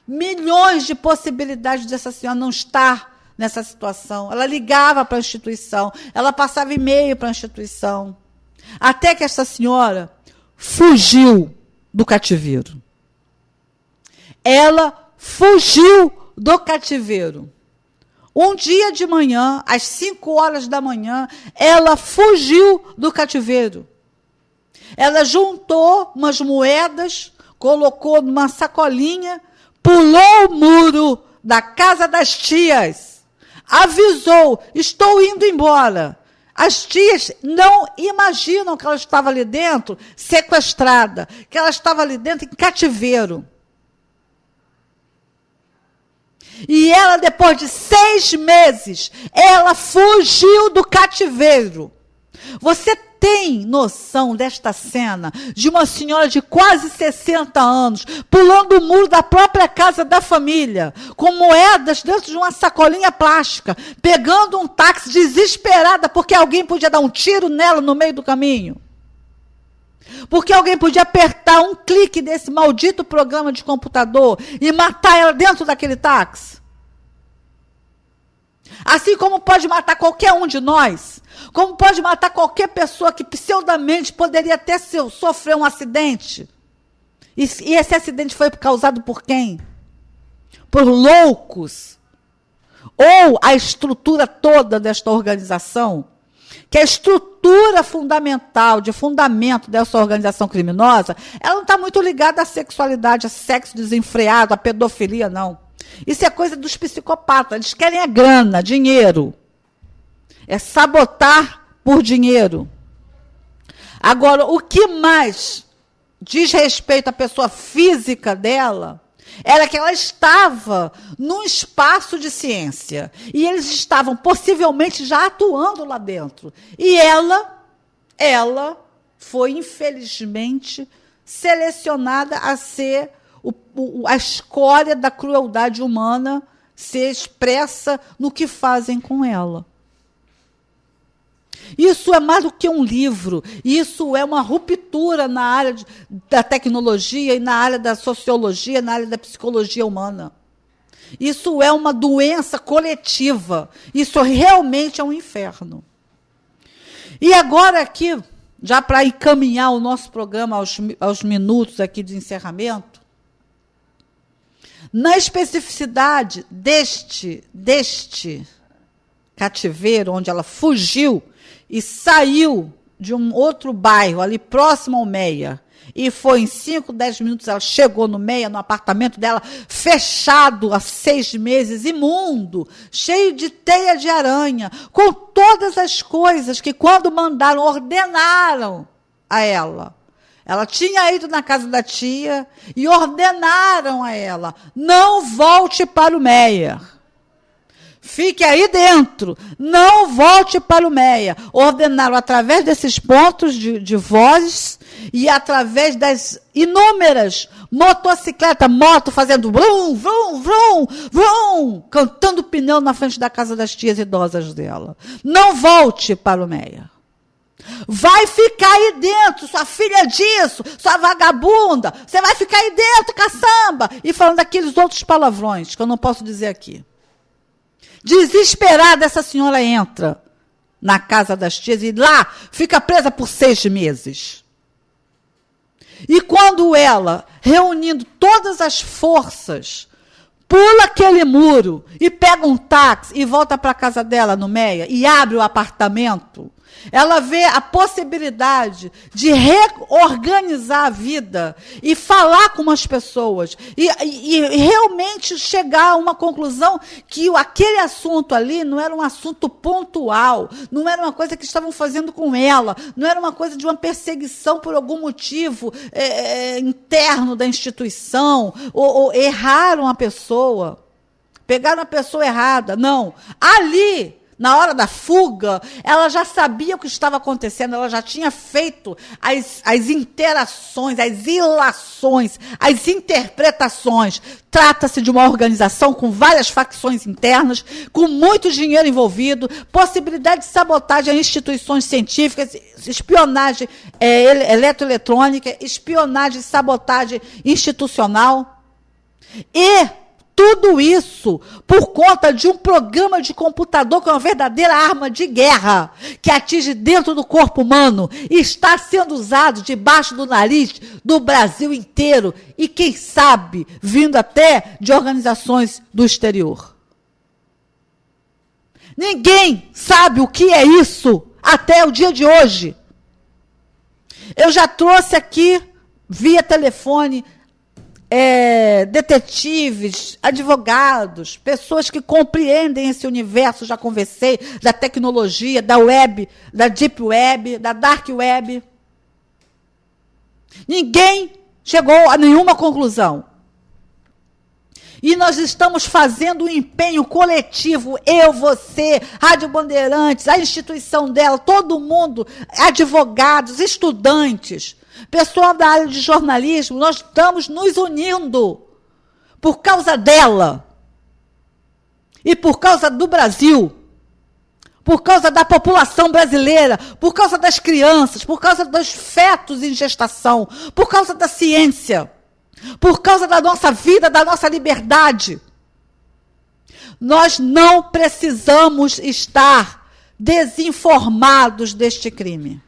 Milhões de possibilidades dessa senhora não estar nessa situação. Ela ligava para a instituição, ela passava e-mail para a instituição. Até que essa senhora fugiu do cativeiro. Ela fugiu do cativeiro. Um dia de manhã, às 5 horas da manhã, ela fugiu do cativeiro. Ela juntou umas moedas, colocou numa sacolinha, pulou o muro da casa das tias, avisou, estou indo embora. As tias não imaginam que ela estava ali dentro sequestrada, que ela estava ali dentro em cativeiro. E ela, depois de 6 meses, ela fugiu do cativeiro. Você tem noção desta cena de uma senhora de quase 60 anos pulando o muro da própria casa da família, com moedas dentro de uma sacolinha plástica, pegando um táxi desesperada porque alguém podia dar um tiro nela no meio do caminho? Porque alguém podia apertar um clique desse maldito programa de computador e matar ela dentro daquele táxi? Assim como pode matar qualquer um de nós, como pode matar qualquer pessoa que pseudamente poderia até sofrer um acidente. E esse acidente foi causado por quem? Por loucos. Ou a estrutura toda desta organização, que a estrutura fundamental, de fundamento dessa organização criminosa, ela não está muito ligada à sexualidade, a sexo desenfreado, à pedofilia, não. Isso é coisa dos psicopatas. Eles querem a grana, dinheiro. É sabotar por dinheiro. Agora, o que mais diz respeito à pessoa física dela, era que ela estava num espaço de ciência. E eles estavam possivelmente já atuando lá dentro. E ela foi, infelizmente, selecionada a ser a escória da crueldade humana, se expressa no que fazem com ela. Isso é mais do que um livro, isso é uma ruptura na área da tecnologia e na área da sociologia, na área da psicologia humana. Isso é uma doença coletiva, isso realmente é um inferno. E agora aqui, já para encaminhar o nosso programa aos minutos aqui de encerramento, na especificidade deste cativeiro, onde ela fugiu, e saiu de um outro bairro, ali próximo ao Meia, e foi em 5, 10 minutos, ela chegou no Meia, no apartamento dela, fechado há 6 meses, imundo, cheio de teia de aranha, com todas as coisas que, quando mandaram, ordenaram a ela. Ela tinha ido na casa da tia e ordenaram a ela: não volte para o Meia. Fique aí dentro, não volte para o Meia. Ordenaram através desses pontos de vozes e através das inúmeras motocicletas, moto fazendo vrum, vrum, vrum, vrum, cantando pneu na frente da casa das tias idosas dela. Não volte para o Meia. Vai ficar aí dentro, sua filha disso, sua vagabunda, você vai ficar aí dentro, caçamba. E falando daqueles outros palavrões que eu não posso dizer aqui. Desesperada, essa senhora entra na casa das tias e lá fica presa por 6 meses. E quando ela, reunindo todas as forças, pula aquele muro e pega um táxi e volta para a casa dela no Meia e abre o apartamento, ela vê a possibilidade de reorganizar a vida e falar com as pessoas e realmente chegar a uma conclusão que aquele assunto ali não era um assunto pontual, não era uma coisa que estavam fazendo com ela, não era uma coisa de uma perseguição por algum motivo interno da instituição, ou erraram a pessoa, pegaram a pessoa errada. Não, ali, na hora da fuga, ela já sabia o que estava acontecendo, ela já tinha feito as interações, as ilações, as interpretações. Trata-se de uma organização com várias facções internas, com muito dinheiro envolvido, possibilidade de sabotagem a instituições científicas, espionagem eletroeletrônica, espionagem e sabotagem institucional. E tudo isso por conta de um programa de computador que é uma verdadeira arma de guerra, que atinge dentro do corpo humano e está sendo usado debaixo do nariz do Brasil inteiro e, quem sabe, vindo até de organizações do exterior. Ninguém sabe o que é isso até o dia de hoje. Eu já trouxe aqui, via telefone, detetives, advogados, pessoas que compreendem esse universo, já conversei, da tecnologia, da web, da deep web, da dark web. Ninguém chegou a nenhuma conclusão. E nós estamos fazendo um empenho coletivo, eu, você, Rádio Bandeirantes, a instituição dela, todo mundo, advogados, estudantes, pessoal da área de jornalismo, nós estamos nos unindo por causa dela e por causa do Brasil, por causa da população brasileira, por causa das crianças, por causa dos fetos em gestação, por causa da ciência, por causa da nossa vida, da nossa liberdade. Nós não precisamos estar desinformados deste crime.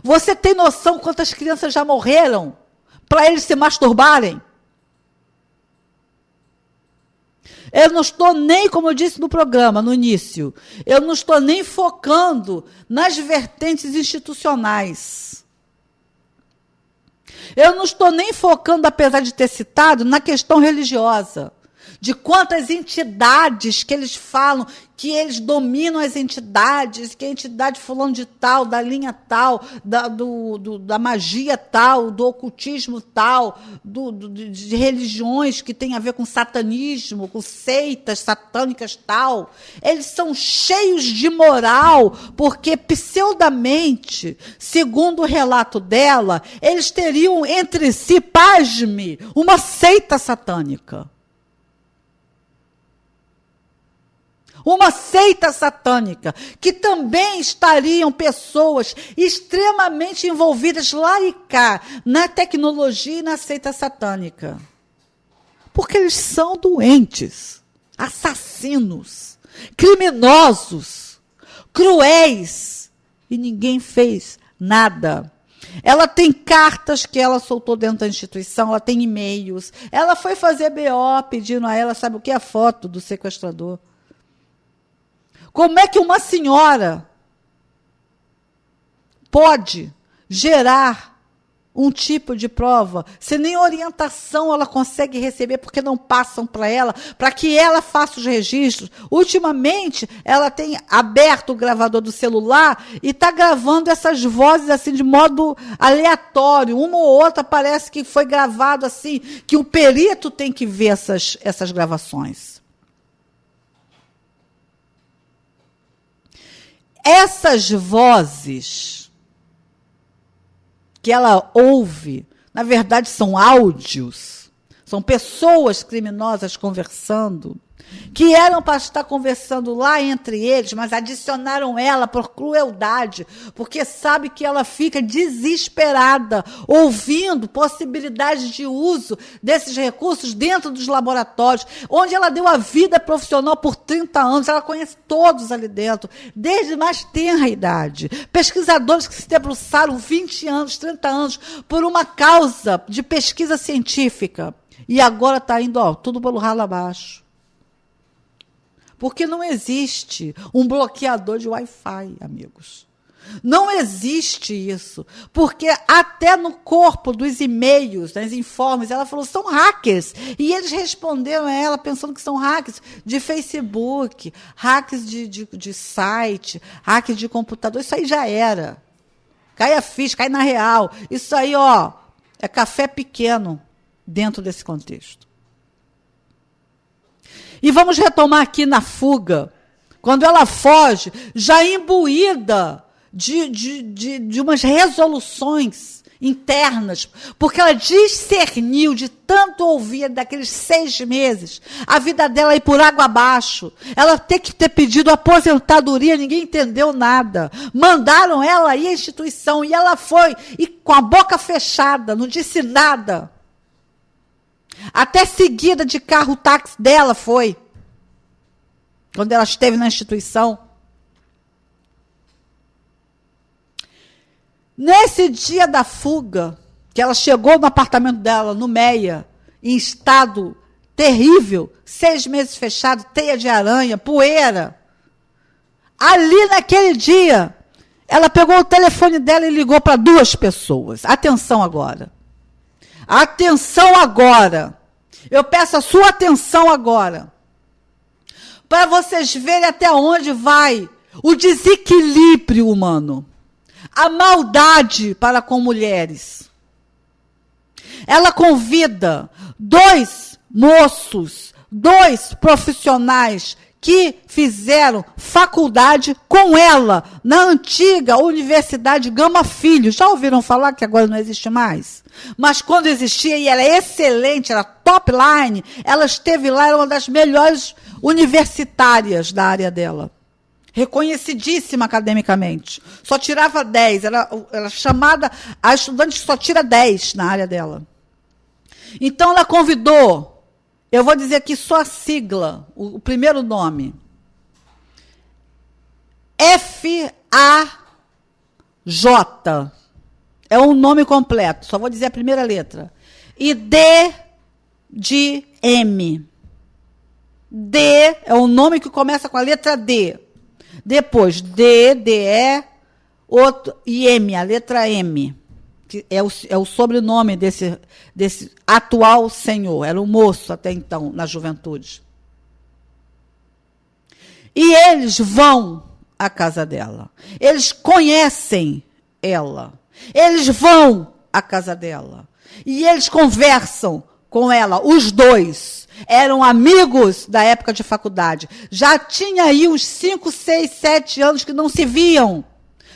Você tem noção quantas crianças já morreram para eles se masturbarem? Eu não estou nem, como eu disse no programa, no início, eu não estou nem focando nas vertentes institucionais. Eu não estou nem focando, apesar de ter citado, na questão religiosa. De quantas entidades que eles falam, que eles dominam as entidades, que a entidade fulano de tal, da linha tal, da magia tal, do ocultismo tal, de religiões que tem a ver com satanismo, com seitas satânicas tal. Eles são cheios de moral, porque pseudamente, segundo o relato dela, eles teriam entre si, pasme, uma seita satânica. Uma seita satânica, que também estariam pessoas extremamente envolvidas lá e cá, na tecnologia e na seita satânica. Porque eles são doentes, assassinos, criminosos, cruéis, e ninguém fez nada. Ela tem cartas que ela soltou dentro da instituição, ela tem e-mails, ela foi fazer BO pedindo a ela, sabe o que? A foto do sequestrador. Como é que uma senhora pode gerar um tipo de prova, se nem orientação ela consegue receber, porque não passam para ela, para que ela faça os registros? Ultimamente, ela tem aberto o gravador do celular e está gravando essas vozes assim de modo aleatório. Uma ou outra parece que foi gravado assim, que o perito tem que ver essas gravações. Essas vozes que ela ouve, na verdade, são áudios, são pessoas criminosas conversando, que eram para estar conversando lá entre eles, mas adicionaram ela por crueldade, porque sabe que ela fica desesperada, ouvindo possibilidades de uso desses recursos dentro dos laboratórios, onde ela deu a vida profissional por 30 anos, ela conhece todos ali dentro, desde mais tenra idade. Pesquisadores que se debruçaram 20 anos, 30 anos, por uma causa de pesquisa científica, e agora está indo tudo pelo ralo abaixo. Porque não existe um bloqueador de Wi-Fi, amigos. Não existe isso. Porque até no corpo dos e-mails, das informes, ela falou, são hackers. E eles responderam a ela pensando que são hackers de Facebook, hackers de site, hackers de computador. Isso aí já era. Cai a ficha, cai na real. Isso aí, é café pequeno dentro desse contexto. E vamos retomar aqui na fuga, quando ela foge, já imbuída de umas resoluções internas, porque ela discerniu de tanto ouvir daqueles 6 meses, a vida dela ir por água abaixo, ela ter que ter pedido aposentadoria, ninguém entendeu nada, mandaram ela ir à instituição, e ela foi, e com a boca fechada, não disse nada. Até seguida de carro, o táxi dela foi, quando ela esteve na instituição. Nesse dia da fuga, que ela chegou no apartamento dela, no Meia, em estado terrível, 6 meses fechado, teia de aranha, poeira. Ali naquele dia, ela pegou o telefone dela e ligou para 2 pessoas. Atenção agora. Atenção agora. Eu peço a sua atenção agora. Para vocês verem até onde vai o desequilíbrio humano. A maldade para com mulheres. Ela convida 2 moços, 2 profissionais que fizeram faculdade com ela na antiga Universidade Gama Filho. Já ouviram falar que agora não existe mais? Mas quando existia, e ela é excelente, era top line, ela esteve lá, era uma das melhores universitárias da área dela. Reconhecidíssima academicamente. Só tirava 10, era chamada a estudante que só tira 10 na área dela. Então ela convidou, eu vou dizer aqui só a sigla, o primeiro nome. FAJ. É um nome completo, só vou dizer a primeira letra. E D de M. D é um nome que começa com a letra D. Depois D, DE, outro, e M, a letra M. Que é o sobrenome desse atual senhor. Era um moço até então, na juventude. E eles vão à casa dela. Eles conhecem ela. Eles vão à casa dela. E eles conversam com ela. Os 2 eram amigos da época de faculdade. Já tinha aí uns 5, 6, 7 anos que não se viam.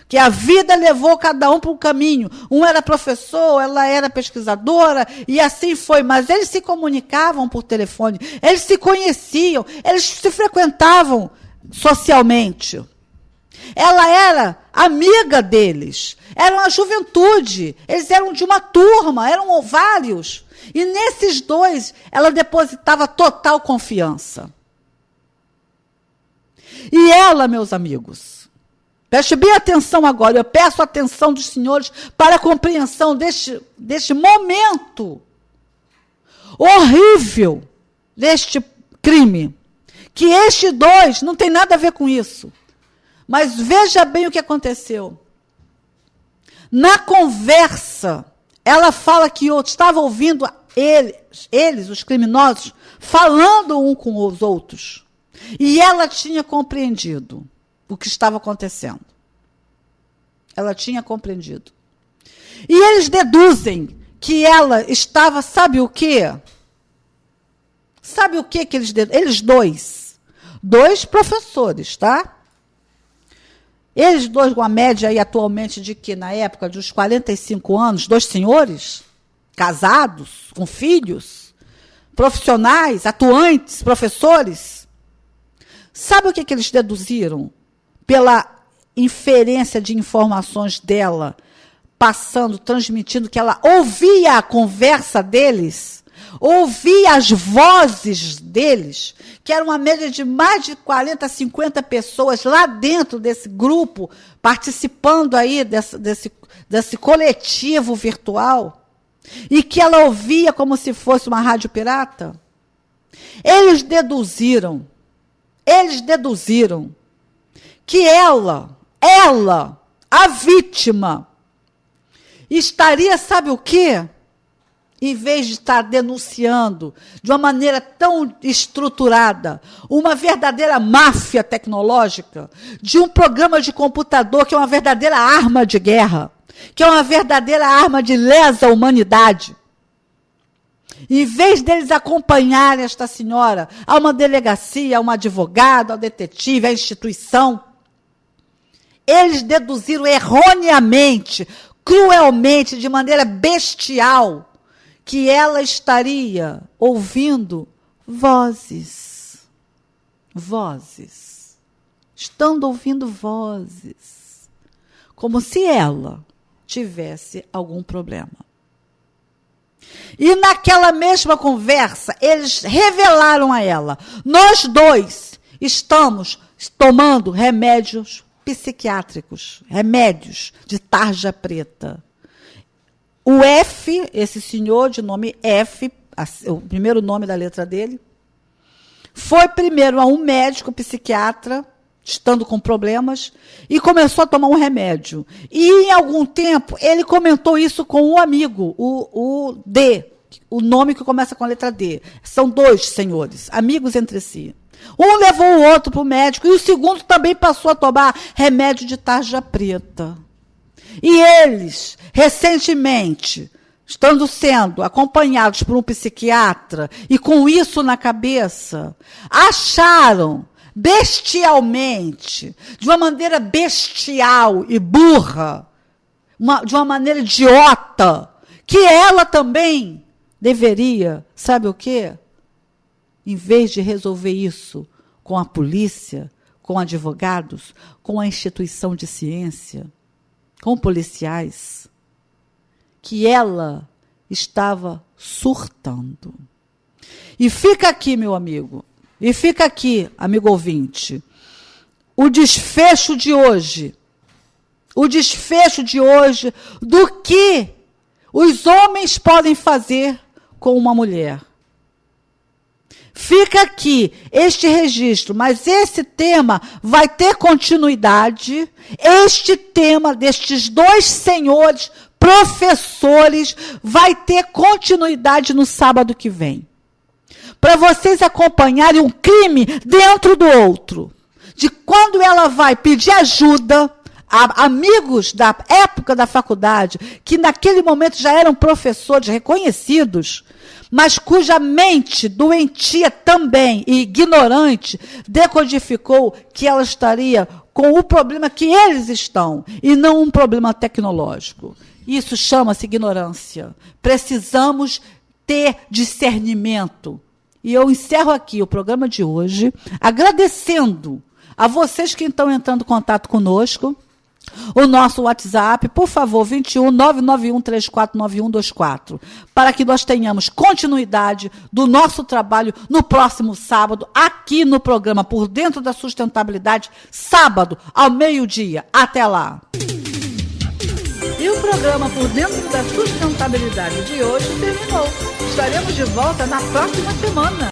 Que a vida levou cada um para um caminho. Um era professor, ela era pesquisadora, e assim foi. Mas eles se comunicavam por telefone, eles se conheciam, eles se frequentavam socialmente. Ela era amiga deles, eram a juventude, eles eram de uma turma, eram vários. E nesses 2, ela depositava total confiança. E ela, meus amigos, preste bem atenção agora, eu peço a atenção dos senhores para a compreensão deste momento horrível, deste crime, que estes dois não tem nada a ver com isso. Mas veja bem o que aconteceu. Na conversa, ela fala que eu estava ouvindo eles, os criminosos, falando um com os outros. E ela tinha compreendido o que estava acontecendo. Ela tinha compreendido. E eles deduzem que ela estava, sabe o quê? Sabe o quê que eles deduzem? Eles dois professores, tá? Eles dois com a média aí atualmente de que, na época, dos 45 anos, 2 senhores, casados, com filhos, profissionais, atuantes, professores. Sabe o que eles deduziram? Pela inferência de informações dela, passando, transmitindo, que ela ouvia a conversa deles, ouvia as vozes deles, que era uma média de mais de 40, 50 pessoas lá dentro desse grupo, participando aí desse coletivo virtual, e que ela ouvia como se fosse uma rádio pirata. Eles deduziram que ela, a vítima, estaria, sabe o quê? Em vez de estar denunciando de uma maneira tão estruturada, uma verdadeira máfia tecnológica, de um programa de computador que é uma verdadeira arma de guerra, que é uma verdadeira arma de lesa humanidade. Em vez deles acompanharem esta senhora a uma delegacia, a um advogado, ao detetive, à instituição, eles deduziram erroneamente, cruelmente, de maneira bestial, que ela estaria ouvindo vozes. Vozes. Estando ouvindo vozes. Como se ela tivesse algum problema. E naquela mesma conversa, eles revelaram a ela: nós dois estamos tomando remédios psiquiátricos, remédios de tarja preta. O F, esse senhor de nome F, o primeiro nome da letra dele, foi primeiro a um médico psiquiatra, estando com problemas, e começou a tomar um remédio. E, em algum tempo, ele comentou isso com um amigo, o D, o nome que começa com a letra D. São 2 senhores, amigos entre si. Um levou o outro para o médico, e o segundo também passou a tomar remédio de tarja preta. E eles, recentemente, estando sendo acompanhados por um psiquiatra, e com isso na cabeça, acharam bestialmente, de uma maneira bestial e burra, de uma maneira idiota, que ela também deveria, sabe o quê? Em vez de resolver isso com a polícia, com advogados, com a instituição de ciência, com policiais, que ela estava surtando. E fica aqui, meu amigo, e fica aqui, amigo ouvinte, o desfecho de hoje do que os homens podem fazer com uma mulher. Fica aqui este registro, mas esse tema vai ter continuidade. Este tema destes 2 senhores professores vai ter continuidade no sábado que vem. Para vocês acompanharem um crime dentro do outro. De quando ela vai pedir ajuda a amigos da época da faculdade, que naquele momento já eram professores reconhecidos, mas cuja mente doentia também e ignorante decodificou que ela estaria com o problema que eles estão, e não um problema tecnológico. Isso chama-se ignorância. Precisamos ter discernimento. E eu encerro aqui o programa de hoje, agradecendo a vocês que estão entrando em contato conosco. O nosso WhatsApp, por favor, 21 991 349124, para que nós tenhamos continuidade do nosso trabalho no próximo sábado, aqui no programa Por Dentro da Sustentabilidade, sábado, ao meio-dia. Até lá! E o programa Por Dentro da Sustentabilidade de hoje terminou. Estaremos de volta na próxima semana.